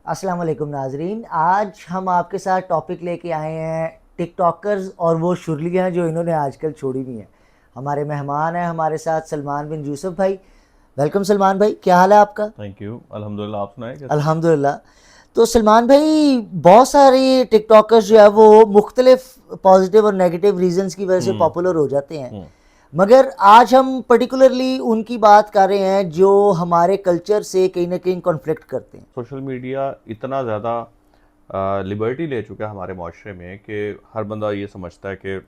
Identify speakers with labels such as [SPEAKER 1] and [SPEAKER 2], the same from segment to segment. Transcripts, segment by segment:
[SPEAKER 1] अस्सलाम वालेकुम नाजरीन। आज हम आपके साथ टॉपिक लेके आए हैं टिकटॉकर्स और वो शुरलियाँ जो इन्होंने आजकल छोड़ी हुई हैं। हमारे मेहमान हैं हमारे साथ सलमान बिन यूसुफ भाई। वेलकम सलमान भाई, क्या हाल है आपका?
[SPEAKER 2] Thank you. अल्हम्दुलिल्लाह। आप सुनाए कैसे हैं?
[SPEAKER 1] अल्हम्दुलिल्लाह। तो सलमान भाई, बहुत सारे टिकटॉकर्स जो है वो मुख्तलिफ पॉजिटिव और नेगेटिव रीजंस की वजह से
[SPEAKER 2] हम्म।
[SPEAKER 1] पॉपुलर हो जाते हैं,
[SPEAKER 2] हम्म।
[SPEAKER 1] मगर आज हम पर्टिकुलरली उनकी बात कर रहे हैं जो हमारे कल्चर से कहीं ना कहीं कॉन्फ्लिक्ट करते हैं।
[SPEAKER 2] सोशल मीडिया इतना ज़्यादा लिबर्टी ले चुका है हमारे माशरे में कि हर बंदा ये समझता है कि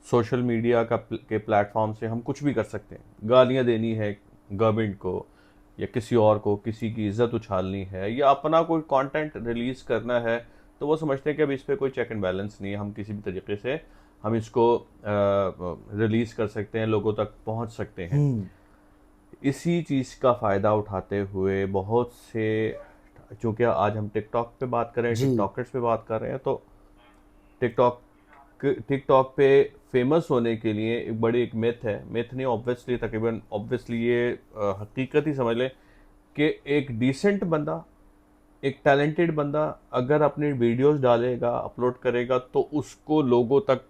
[SPEAKER 2] सोशल मीडिया के प्लेटफॉर्म से हम कुछ भी कर सकते हैं। गालियाँ देनी है गवर्नमेंट को या किसी और को, किसी की इज्जत उछालनी है या अपना कोई कंटेंट रिलीज़ करना है, तो वो समझते हैं कि अब इस पर कोई चेक एंड बैलेंस नहीं है, हम किसी भी तरीके से हम इसको रिलीज़ कर सकते हैं, लोगों तक पहुंच सकते हैं।
[SPEAKER 1] हम्म।
[SPEAKER 2] इसी चीज़ का फ़ायदा उठाते हुए बहुत से, चूँकि आज हम टिकटॉक पे बात कर रहे हैं,
[SPEAKER 1] जी।
[SPEAKER 2] टिकटॉकर्स पे बात कर रहे हैं, तो टिकटॉक टिकटॉक पे फेमस होने के लिए एक मिथ है, मिथ नहीं, ऑब्वियसली तकरीबन ऑब्वियसली ये हकीकत ही समझ लें कि एक डिसेंट बंदा, एक टैलेंटेड बंदा अगर अपनी वीडियोस डालेगा, अपलोड करेगा, तो उसको लोगों तक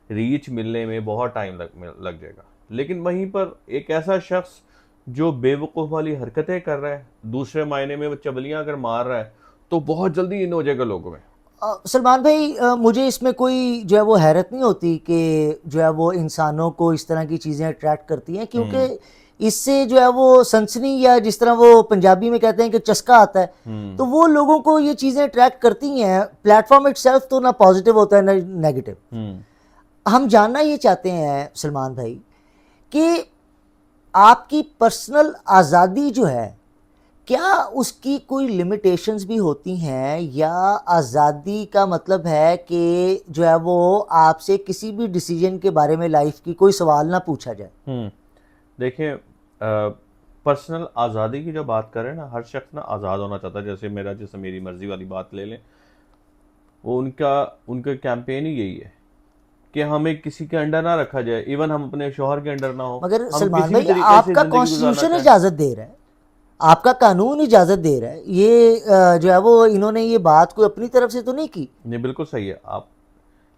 [SPEAKER 2] रीच मिलने में बहुत टाइम लग जाएगा। लेकिन वहीं पर एक ऐसा शख्स जो बेवकूफ़ वाली हरकतें कर रहा है, दूसरे मायने में वो चबलियाँ अगर मार रहा है, तो बहुत जल्दी इन हो जाएगा लोगों में।
[SPEAKER 1] सलमान भाई, मुझे इसमें कोई जो है वो हैरत नहीं होती कि जो है वो इंसानों को इस तरह की चीज़ें अट्रैक्ट करती हैं, क्योंकि
[SPEAKER 2] हम्म।
[SPEAKER 1] इससे जो है वो सनसनी, या जिस तरह वो पंजाबी में कहते हैं कि चस्का आता है,
[SPEAKER 2] हम्म।
[SPEAKER 1] तो वो लोगों को ये चीज़ें अट्रैक्ट करती हैं। प्लेटफॉर्म इटसेल्फ तो ना पॉजिटिव होता है ना नेगेटिव।
[SPEAKER 2] हम्म।
[SPEAKER 1] हम जानना ये चाहते हैं सलमान भाई कि आपकी पर्सनल आज़ादी जो है, क्या उसकी कोई लिमिटेशंस भी होती हैं, या आज़ादी का मतलब है कि जो है वो आपसे किसी भी डिसीजन के बारे में लाइफ की कोई सवाल ना पूछा जाए?
[SPEAKER 2] हम्म। देखिए, पर्सनल आज़ादी की जो बात करें ना, हर शख्स ना आज़ाद होना चाहता है। जैसे मेरी मर्जी वाली बात ले लें, वो उनका उनका कैंपेन ही यही है कि हमें किसी के अंडर ना रखा जाए, इवन हम अपने शोहर के अंडर ना हो,
[SPEAKER 1] मगर
[SPEAKER 2] हम
[SPEAKER 1] सलमान
[SPEAKER 2] किसी भी
[SPEAKER 1] भाई,
[SPEAKER 2] तरीके से
[SPEAKER 1] आपका
[SPEAKER 2] ज़िंदगी गुजारना
[SPEAKER 1] कॉन्स्टिट्यूशन
[SPEAKER 2] चाहें।
[SPEAKER 1] इजाज़त दे रहा है, आपका कानून इजाज़त दे रहा है ये, जो है वो इन्होंने ये बात कोई अपनी तरफ से तो नहीं की।
[SPEAKER 2] नहीं, बिल्कुल सही है आप,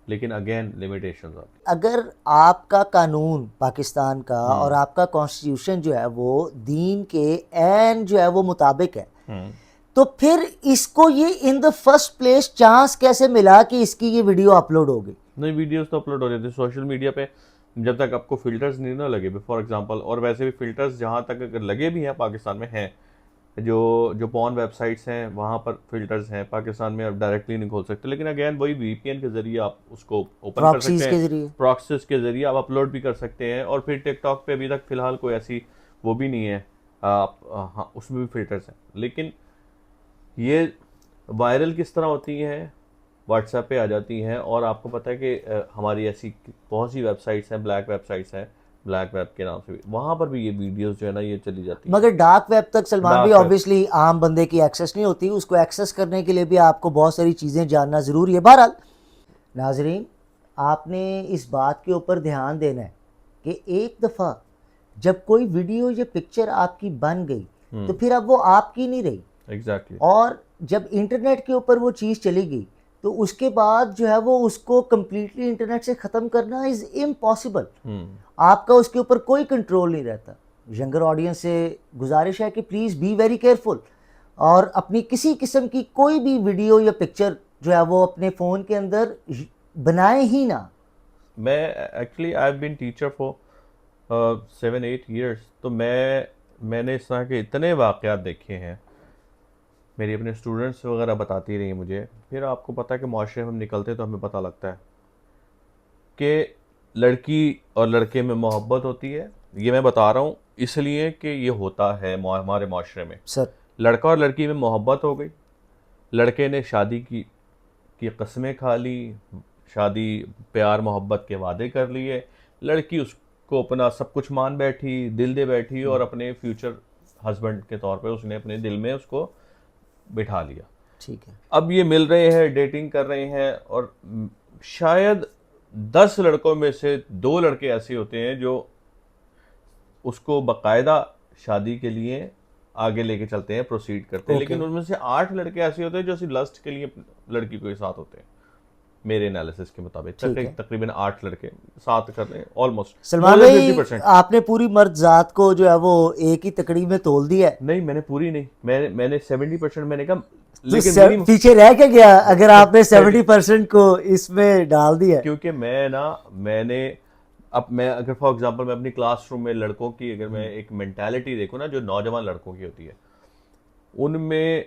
[SPEAKER 2] लेकिन अगेन लिमिटेशंस आती
[SPEAKER 1] अगर आपका कानून पाकिस्तान का
[SPEAKER 2] हैं।
[SPEAKER 1] और आपका कॉन्स्टिट्यूशन जो है वो दीन के एन जो है वो मुताबिक है,
[SPEAKER 2] हम्म।
[SPEAKER 1] तो फिर इसको ये in the first place chance कैसे मिला कि इसकी ये वीडियो अपलोड होगी?
[SPEAKER 2] नहीं, वीडियोस तो अपलोड हो रहे थे सोशल मीडिया पे, जब तक आपको फिल्टर्स नहीं ना लगे, फॉर एग्जांपल। और वैसे भी फिल्टर्स जहाँ तक अगर लगे भी हैं, पाकिस्तान में हैं, जो जो पॉर्न वेबसाइट्स हैं वहाँ पर फिल्टर्स हैं। पाकिस्तान में आप डायरेक्टली नहीं खोल सकते, लेकिन अगेन वही वीपीएन के ज़रिए आप उसको ओपन कर सकते
[SPEAKER 1] प्रॉक्सीज
[SPEAKER 2] हैं,
[SPEAKER 1] के जरिए।
[SPEAKER 2] प्रॉक्सेस के ज़रिए आप अपलोड भी कर सकते हैं। और फिर टिकटॉक पे अभी तक फ़िलहाल कोई ऐसी वो भी नहीं है, आप, हाँ, उसमें भी फिल्टर्स हैं। लेकिन ये वायरल किस तरह होती हैं, व्हाट्सएप पे आ जाती हैं। और आपको पता है कि हमारी ऐसी बहुत सी वेबसाइट्स हैं, ब्लैक वेबसाइट्स हैं, ब्लैक वेब के नाम से भी, वहाँ पर भी ये वीडियोस जो है ना, ये चली जाती हैं।
[SPEAKER 1] मगर डार्क वेब तक सलमान भाई
[SPEAKER 2] डार्क वेब।
[SPEAKER 1] ऑब्वियसली आम बंदे की एक्सेस नहीं होती, उसको एक्सेस करने के लिए भी आपको बहुत सारी चीज़ें जानना ज़रूरी है। बहरहाल नाजरीन, आपने इस बात के ऊपर ध्यान देना है कि एक दफ़ा जब कोई वीडियो या पिक्चर आपकी बन गई, तो
[SPEAKER 2] हम्म।
[SPEAKER 1] फिर अब वो आपकी नहीं रही।
[SPEAKER 2] एग्जैक्टली।
[SPEAKER 1] और जब इंटरनेट के ऊपर वो चीज़ चली गई, तो उसके बाद जो है वो उसको कम्प्लीटली इंटरनेट से ख़त्म करना इज़ इम्पॉसिबल।
[SPEAKER 2] हम्म।
[SPEAKER 1] आपका उसके ऊपर कोई कंट्रोल नहीं रहता। यंगर ऑडियंस से गुजारिश है कि प्लीज़ बी वेरी केयरफुल, और अपनी किसी किस्म की कोई भी वीडियो या पिक्चर जो है वो अपने फ़ोन के अंदर बनाए ही ना।
[SPEAKER 2] मैं actually I have been teacher for 7-8 years, तो मैंने इस तरह के इतने वाक़यात देखे हैं, मेरी अपने स्टूडेंट्स वगैरह बताती रही मुझे। फिर आपको पता है कि माशरे में हम निकलते तो हमें पता लगता है कि लड़की और लड़के में मोहब्बत होती है। ये मैं बता रहा हूँ इसलिए कि ये होता है हमारे माशरे में।
[SPEAKER 1] सर।
[SPEAKER 2] लड़का और लड़की में मोहब्बत हो गई, लड़के ने शादी की कस्में खा ली, शादी, प्यार मोहब्बत के वादे कर लिए, लड़की उसको अपना सब कुछ मान बैठी, दिल दे बैठी, और अपने फ्यूचर हस्बैंड के तौर पे उसने अपने दिल में उसको बिठा लिया।
[SPEAKER 1] ठीक है।
[SPEAKER 2] अब ये मिल रहे हैं, डेटिंग कर रहे हैं, और शायद 10 लड़कों में से 2 लड़के ऐसे होते हैं जो उसको बाकायदा शादी के लिए आगे लेके चलते हैं, प्रोसीड करते हैं,
[SPEAKER 1] Okay.
[SPEAKER 2] लेकिन उनमें से 8 लड़के ऐसे होते हैं जो सिर्फ लस्ट के लिए लड़की के साथ होते हैं। मेरे एनालिसिस के मुताबिक
[SPEAKER 1] ठीक है।
[SPEAKER 2] तकरीबन 8 लड़के साथ कर रहे हैं ऑलमोस्ट।
[SPEAKER 1] सलमान भाई, आपने पूरी मर्द जात को जो है वो एक ही तकड़ी में तोल दिया है।
[SPEAKER 2] नहीं, मैंने पूरी नहीं, मैंने 70% मैंने कहा,
[SPEAKER 1] तो
[SPEAKER 2] लेकिन
[SPEAKER 1] पीछे रह के गया अगर आपने 70% को इसमें डाल दिया।
[SPEAKER 2] क्योंकि मैंने अब मैं अगर फॉर एग्जांपल मैं अपनी क्लासरूम में लड़कों की अगर मैं एक मेंटालिटी देखूं ना, जो नौजवान लड़कों की होती है, उनमें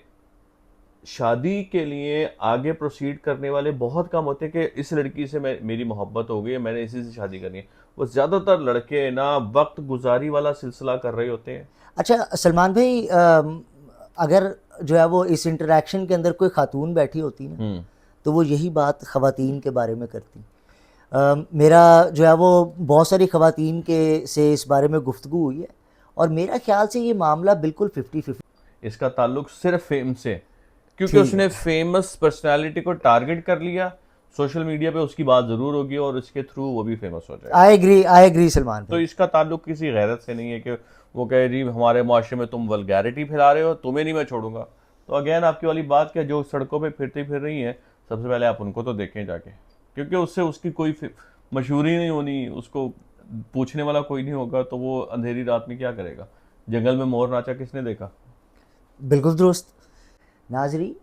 [SPEAKER 2] शादी के लिए आगे प्रोसीड करने वाले बहुत कम होते हैं कि इस लड़की से मेरी मोहब्बत हो गई है, मैंने इसी से शादी करनी है। वो ज्यादातर लड़के ना वक्त गुजारी वाला सिलसिला कर रहे होते हैं।
[SPEAKER 1] अच्छा सलमान भाई, अगर जो है वो इस इंटरेक्शन के अंदर कोई खातून बैठी होती ना, तो वो यही बात ख़वातीन के बारे में करती। मेरा जो है वो बहुत सारी ख़वातीन के से इस बारे में गुफ्तगू हुई है, और मेरा ख्याल से ये मामला बिल्कुल 50-50।
[SPEAKER 2] इसका ताल्लुक सिर्फ फेम से, क्योंकि उसने फेमस पर्सनालिटी को टारगेट कर लिया, सोशल मीडिया पे उसकी बात जरूर होगी और इसके थ्रू वो भी फेमस हो जाएगा।
[SPEAKER 1] आई एग्री सलमान भाई।
[SPEAKER 2] तो इसका ताल्लुक किसी गैरत से नहीं है कि वो कहे जी हमारे मुआशरे में तुम वल्गैरिटी फैला रहे हो, तुम्हें नहीं मैं छोड़ूंगा। तो अगेन आपकी वाली बात क्या, जो सड़कों पे फिरती फिर रही हैं, सबसे पहले आप उनको तो देखें जाके, क्योंकि उससे उसकी कोई मशहूरी नहीं होनी, उसको पूछने वाला कोई नहीं होगा, तो वो अंधेरी रात में क्या करेगा। जंगल में मोर नाचा किसने देखा।
[SPEAKER 1] बिल्कुल दुरुस्त। नाजरी,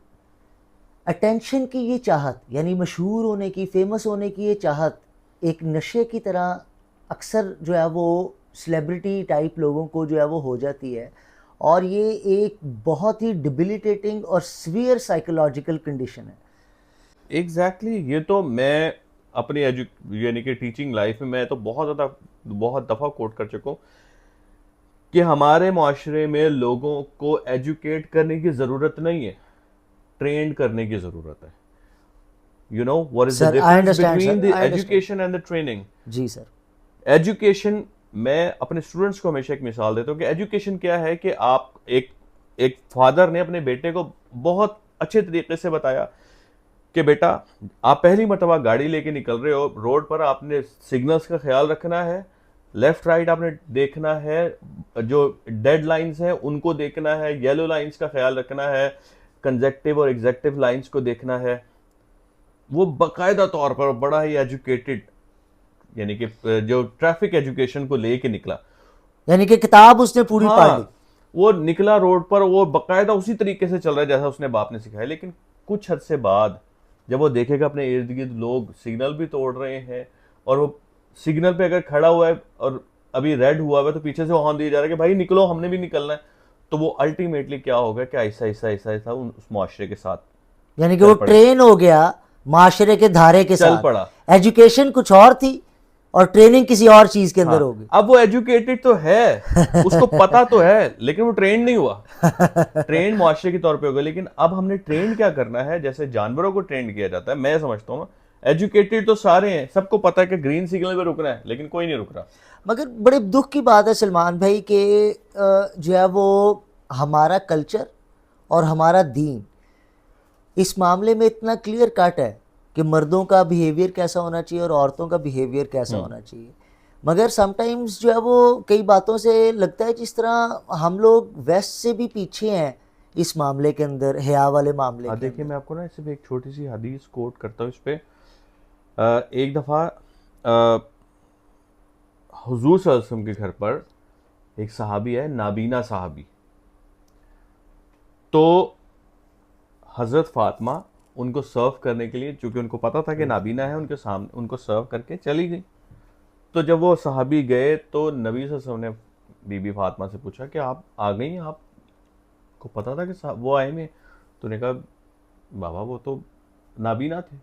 [SPEAKER 1] अटेंशन की ये चाहत, यानी मशहूर होने की, फेमस होने की ये चाहत एक नशे की तरह अक्सर जो है वो सेलिब्रिटी टाइप लोगों को जो है वो हो जाती है, और ये एक बहुत ही डिबिलिटेटिंग और सीवियर साइकोलॉजिकल कंडीशन है।
[SPEAKER 2] एग्जैक्टली ये तो मैं अपनी यानी कि टीचिंग लाइफ में मैं तो बहुत दफ़ा कोट कर चुका हूँ कि हमारे माशरे में लोगों को एजुकेट करने की ज़रूरत नहीं है, ट्रेंड करने की ज़रूरत है। You know what is the difference between the education and the training.
[SPEAKER 1] जी सर।
[SPEAKER 2] एजुकेशन, मैं अपने स्टूडेंट्स को हमेशा एक मिसाल देता हूँ कि एजुकेशन क्या है कि आप एक फादर ने अपने बेटे को बहुत अच्छे तरीके से बताया कि बेटा आप पहली मर्तबा गाड़ी लेके निकल रहे हो रोड पर, आपने सिग्नल्स का ख्याल रखना है, लेफ्ट राइट आपने देखना है, जो डेड लाइंस हैं उनको देखना है, येलो लाइंस का ख्याल रखना है, कंजेक्टिव और एग्जेक्टिव लाइंस को देखना है। वो बाकायदा तौर पर बड़ा ही एजुकेटेड, यानी कि जो ट्रैफिक एजुकेशन को लेके निकला,
[SPEAKER 1] यानी कि किताब उसने पूरी पढ़ ली।
[SPEAKER 2] वो निकला रोड पर, वो बाकायदा उसी तरीके से चल रहा है जैसा उसने बाप ने सिखाया। लेकिन कुछ हद से बाद जब वो देखेगा अपने इर्द गिर्द लोग सिग्नल भी तोड़ रहे हैं, और वो सिग्नल पे अगर खड़ा हुआ है और अभी रेड हुआ है तो पीछे से हॉर्न दिया जा रहा है कि भाई निकलो, हमने भी निकलना है, तो वो अल्टीमेटली क्या होगा कि ऐसा ऐसा ऐसा ऐसा उस मुआशरे के साथ,
[SPEAKER 1] यानी कि वो ट्रेन हो गया माशरे के धारे के
[SPEAKER 2] चल
[SPEAKER 1] साथ।
[SPEAKER 2] पड़ा।
[SPEAKER 1] एजुकेशन कुछ और थी और ट्रेनिंग किसी और चीज के अंदर होगी।
[SPEAKER 2] अब वो एजुकेटेड तो है, उसको पता तो है, लेकिन वो ट्रेन नहीं हुआ। ट्रेन मुआशरे के तौर पे होगा, लेकिन अब हमने ट्रेन क्या करना है, जैसे जानवरों को ट्रेन किया जाता है। मैं समझता हूँ एजुकेटेड तो सारे हैं, सबको पता है कि ग्रीन सिग्नल पे रुकना है, लेकिन कोई नहीं रुक रहा।
[SPEAKER 1] मगर बड़े दुख की बात है सलमान भाई कि जो है वो हमारा कल्चर और हमारा दीन इस मामले में इतना क्लियर कट है कि मर्दों का बिहेवियर कैसा होना चाहिए और औरतों का बिहेवियर कैसा होना चाहिए। मगर समटाइम्स जो है वो कई बातों से लगता है जिस तरह हम लोग वेस्ट से भी पीछे हैं इस मामले के अंदर, हया वाले मामले के
[SPEAKER 2] देखिए मैं आपको ना सिर्फ एक छोटी सी हदीस कोट करता हूँ इस पे। एक दफ़ा हुजूर सल्लल्लाहु अलैहि वसल्लम के घर पर एक सहाबी है, नाबीना सहाबी। तो हज़रत फातिमा उनको सर्व करने के लिए, चूंकि उनको पता था कि नाबीना है, उनके सामने उनको सर्व करके चली गई। तो जब वो सहाबी गए तो नबी सल्लल्लाहु अलैहि वसल्लम ने बीबी फातिमा से पूछा कि आप आ गई, आपको पता था कि वो आए में? तो उन्होंने कहा बाबा वो तो नाबीना थे।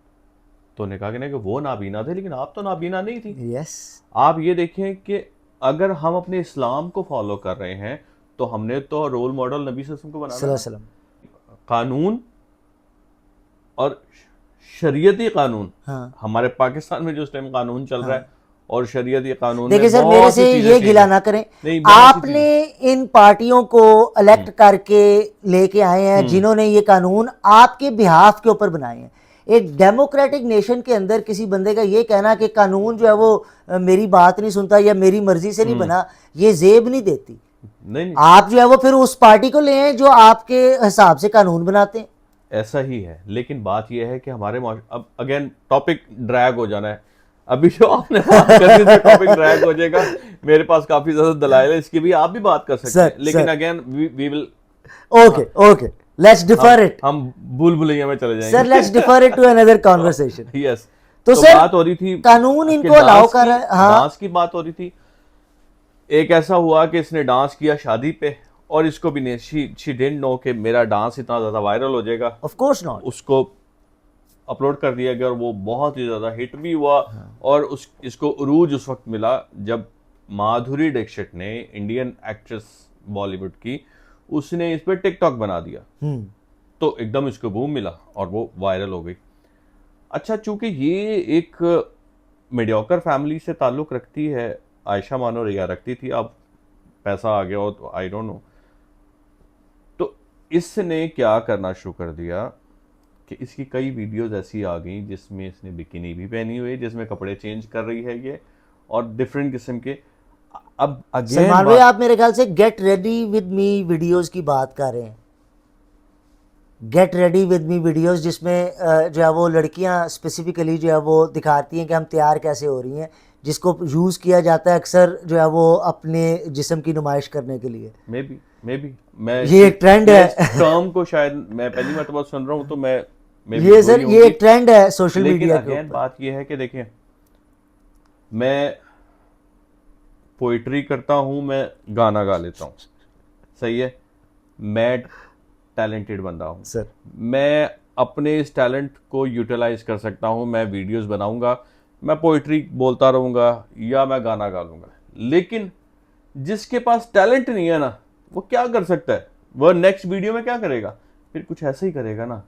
[SPEAKER 2] तो उन्होंने कहा कि नहीं, कि वो नाबीना थे लेकिन आप तो नाबीना नहीं थी।
[SPEAKER 1] यस।
[SPEAKER 2] आप ये देखें कि अगर हम अपने इस्लाम को फॉलो कर रहे हैं तो हमने तो रोल मॉडल नबी सल्लल्लाहु अलैहि वसल्लम को बनाना है। कानून और शरीयती कानून, हमारे पाकिस्तान में जो उस टाइम कानून चल रहा है और शरीयती कानून,
[SPEAKER 1] देखिए सर मेरे से ये गिला ना करें, आपने इन पार्टियों को इलेक्ट करके लेके आए हैं जिन्होंने ये कानून आपके बिहाफ के ऊपर बनाए हैं। एक डेमोक्रेटिक नेशन के अंदर किसी बंदे का ये कहना कि कानून जो है वो मेरी बात नहीं सुनता या मेरी मर्जी से नहीं बना, ये जेब नहीं देती।
[SPEAKER 2] नहीं नहीं,
[SPEAKER 1] आप जो है वो फिर उस पार्टी को ले आए जो आपके हिसाब से कानून बनाते हैं।
[SPEAKER 2] ऐसा ही है, लेकिन बात यह है कि हमारे अब अगेन टॉपिक ड्रैग हो जाना है। अभी जो आपने बात कर दी तो टॉपिक ड्रैग हो जाएगा। मेरे पास काफी ज्यादा दलाइल है इसकी भी, आप भी बात कर सकते हैं,
[SPEAKER 1] सर
[SPEAKER 2] लेकिन
[SPEAKER 1] sir
[SPEAKER 2] again we will,
[SPEAKER 1] okay okay, let's defer it
[SPEAKER 2] हम भूल भुलैया में चले
[SPEAKER 1] सर,
[SPEAKER 2] जाएंगे।
[SPEAKER 1] Let's defer it to another conversation.
[SPEAKER 2] Yes.
[SPEAKER 1] तो
[SPEAKER 2] तो
[SPEAKER 1] सर
[SPEAKER 2] बात हो रही थी
[SPEAKER 1] कानून
[SPEAKER 2] कि
[SPEAKER 1] इनको अलाउ कर रहा है, हाँ
[SPEAKER 2] डांस की बात हो रही थी। एक ऐसा हुआ कि इसने डांस किया शादी पे, और इसको भी नहीं, शी डिडंट नो कि मेरा डांस इतना ज्यादा वायरल हो जाएगा।
[SPEAKER 1] Of course not.
[SPEAKER 2] उसको अपलोड कर दिया गया और वो बहुत ही ज़्यादा हिट भी हुआ। और इसको उरूज उस वक्त मिला जब माधुरी दीक्षित ने, इंडियन एक्ट्रेस बॉलीवुड की, उसने इस पर टिकटॉक बना दिया, तो एकदम इसको बूम मिला और वो वायरल हो गई। अच्छा, चूंकि ये एक मीडियोकर फैमिली से ताल्लुक़ रखती है, आयशा मानो रिया रखती थी, अब पैसा आ गया हो तो आई डोंट नो, तो इसने क्या करना शुरू कर दिया कि इसकी कई वीडियोस ऐसी आ गई जिसमें इसने बिकिनी भी पहनी हुई है, जिसमें कपड़े चेंज कर रही है ये, और डिफरेंट किस्म के। अब अगेन
[SPEAKER 1] सलमान भाई आप मेरे ख्याल से get ready with me videos की बात कर रहे हैं। Get ready with me videos जिसमें जो है वो लड़कियां स्पेसिफिकली जो है वो दिखाती हैं कि हम तैयार कैसे हो रही हैं, जिसको यूज़ किया जाता है अक्सर जो है वो अपने जिस्म की नुमाइश करने के लिए।
[SPEAKER 2] मे बी मैं
[SPEAKER 1] ये एक ट्रेंड है।
[SPEAKER 2] टर्म को शायद मैं पहली मर्तबा सुन रहा हूँ, तो मैं
[SPEAKER 1] ये सर ये एक ट्रेंड है सोशल
[SPEAKER 2] लेकिन
[SPEAKER 1] मीडिया के
[SPEAKER 2] अगेन
[SPEAKER 1] ऊपर।
[SPEAKER 2] बात ये है कि देखिए, मैं पोइट्री करता हूँ, मैं गाना गा लेता हूँ, सही है, मैं टैलेंटेड बंदा हूँ,
[SPEAKER 1] सर
[SPEAKER 2] मैं अपने इस टैलेंट को यूटिलाइज कर सकता हूँ, मैं वीडियोस बनाऊंगा, मैं पोइट्री बोलता रहूँगा या मैं गाना गा लूँगा। लेकिन जिसके पास टैलेंट नहीं है ना, वो क्या कर सकता है? वह नेक्स्ट वीडियो में क्या करेगा? फिर कुछ ऐसा ही करेगा ना।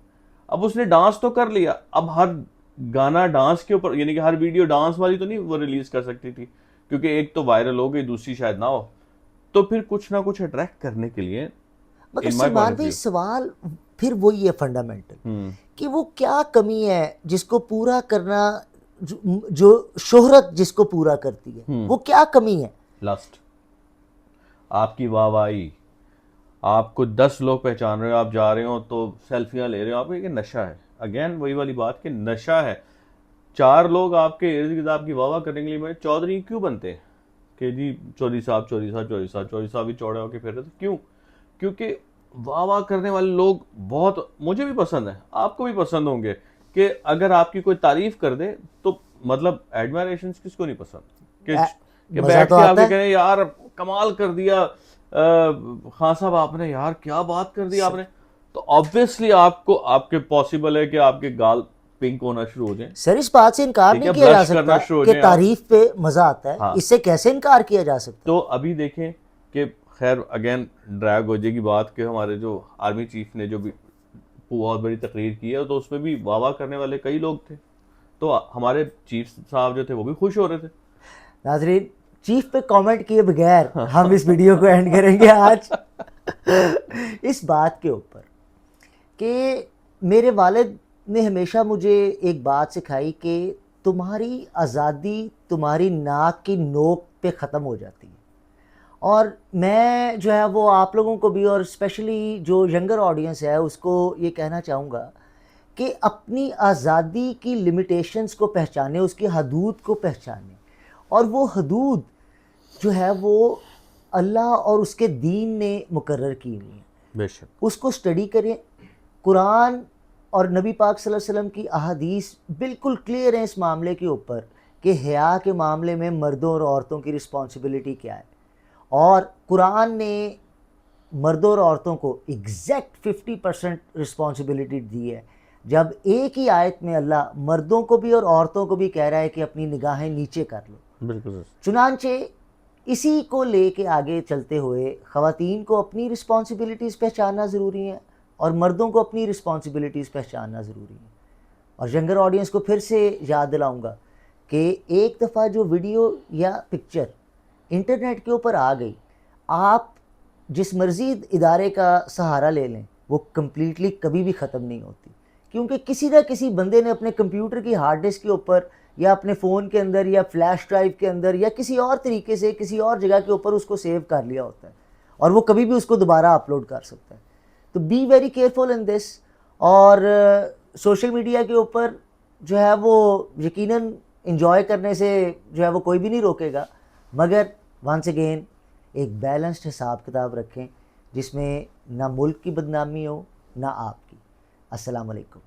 [SPEAKER 2] अब उसने डांस तो कर लिया, अब हर गाना डांस के ऊपर, यानी कि हर वीडियो डांस वाली तो नहीं वो रिलीज कर सकती थी, क्योंकि एक तो वायरल हो गई, दूसरी शायद ना हो। तो फिर कुछ ना कुछ अट्रैक्ट करने के लिए,
[SPEAKER 1] मगर
[SPEAKER 2] in my
[SPEAKER 1] Salman
[SPEAKER 2] point of
[SPEAKER 1] भाई
[SPEAKER 2] व्यू,
[SPEAKER 1] सवाल फिर वही है फंडामेंटल, कि वो क्या कमी है जिसको पूरा करना, जो शोहरत जिसको पूरा करती है, वो क्या कमी है?
[SPEAKER 2] लस्ट, आपकी वाहवाही, आपको 10 लोग पहचान रहे हो, आप जा रहे हो तो सेल्फियां ले रहे हो, आपको ये नशा है। अगेन वही वाली बात कि नशा है। 4 लोग आपके इर्द गिर्द आपकी वाह वाह करने के लिए मैं चौधरी क्यों बनते हैं कि जी चौधरी साहब, चौधरी साहब, चौधरी साहब, चौधरी साहब भी चौड़े होके फिर रहे थे, क्यों? क्योंकि वाह वाह करने वाले लोग बहुत, मुझे भी पसंद है, आपको भी पसंद होंगे, कि अगर आपकी कोई तारीफ कर दे तो मतलब एडमायरेशन किसको नहीं पसंद, कि
[SPEAKER 1] मजा
[SPEAKER 2] बैठ
[SPEAKER 1] तो
[SPEAKER 2] के
[SPEAKER 1] आता
[SPEAKER 2] आपके
[SPEAKER 1] है।
[SPEAKER 2] कहें यार कमाल कर दिया खान साहब आपने, यार क्या बात कर दी आपने, तो ऑब्वियसली आपको, आपके पॉसिबल है कि आपके गाल पिंक होना शुरू हो जाए,
[SPEAKER 1] सर इस बात से इनकार
[SPEAKER 2] ठीक
[SPEAKER 1] नहीं
[SPEAKER 2] है,
[SPEAKER 1] किया जा
[SPEAKER 2] ब्लश करना
[SPEAKER 1] सकता
[SPEAKER 2] शुरू हो
[SPEAKER 1] कि
[SPEAKER 2] जाए आप।
[SPEAKER 1] तारीफ पे मजा आता है,
[SPEAKER 2] हाँ,
[SPEAKER 1] इससे कैसे इनकार किया जा सकता
[SPEAKER 2] तो अभी देखें कि खैर अगेन ड्रैग हो जाएगी बात के, हमारे जो आर्मी चीफ ने जो भी बहुत बड़ी तकरीर की है, तो उसमें भी वाह वाह करने वाले कई लोग थे, तो हमारे चीफ साहब जो थे वो भी खुश हो रहे थे।
[SPEAKER 1] है। नाजरीन, चीफ पे कमेंट किए बगैर हम इस वीडियो को एंड करेंगे आज इस बात के ऊपर कि मेरे वालिद ने हमेशा मुझे एक बात सिखाई कि तुम्हारी आज़ादी तुम्हारी नाक की नोक पे ख़त्म हो जाती है। और मैं जो है वो आप लोगों को भी, और स्पेशली जो यंगर ऑडियंस है उसको ये कहना चाहूँगा कि अपनी आज़ादी की लिमिटेशंस को पहचाने, उसकी हदूद को पहचाने, और वो हदूद जो है वो अल्लाह और उसके दीन ने मुकर्रर की हुई है,
[SPEAKER 2] बेशक
[SPEAKER 1] उसको स्टडी करें। कुरान और नबी पाक सल्लल्लाहु अलैहि वसल्लम की अहादीस बिल्कुल क्लियर हैं इस मामले के ऊपर कि हया के मामले में मर्दों और औरतों की रिस्पॉन्सिबिलिटी क्या है। और कुरान ने मर्दों और औरतों को एग्जैक्ट 50% रिस्पॉन्सिबिलिटी दी है, जब एक ही आयत में अल्लाह मर्दों को भी और औरतों को भी कह रहा है कि अपनी निगाहें नीचे कर लो।
[SPEAKER 2] बिल्कुल।
[SPEAKER 1] चुनांचे इसी को लेके आगे चलते हुए ख़वातीन को अपनी रिस्पॉन्सिबिलिटीज़ पहचानना ज़रूरी है और मर्दों को अपनी रिस्पॉन्सिबिलिटीज़ पहचानना ज़रूरी है। और यंगर ऑडियंस को फिर से याद दिलाऊंगा कि एक दफ़ा जो वीडियो या पिक्चर इंटरनेट के ऊपर आ गई, आप जिस मर्ज़ी इदारे का सहारा ले लें, वो कम्प्लीटली कभी भी ख़त्म नहीं होती, क्योंकि किसी न किसी बंदे ने अपने कंप्यूटर की हार्ड डिस्क के ऊपर या अपने फ़ोन के अंदर या फ्लैश ड्राइव के अंदर या किसी और तरीके से किसी और जगह के ऊपर उसको सेव कर लिया होता है। और वो कभी भी उसको दोबारा अपलोड कर सकता है। तो be very careful in this. और सोशल मीडिया के ऊपर जो है वो यकीनन इंजॉय करने से जो है वो कोई भी नहीं रोकेगा, मगर वंस अगेन एक बैलेंस्ड हिसाब किताब रखें जिसमें ना मुल्क की बदनामी हो ना आपकी। अस्सलाम वालेकुम।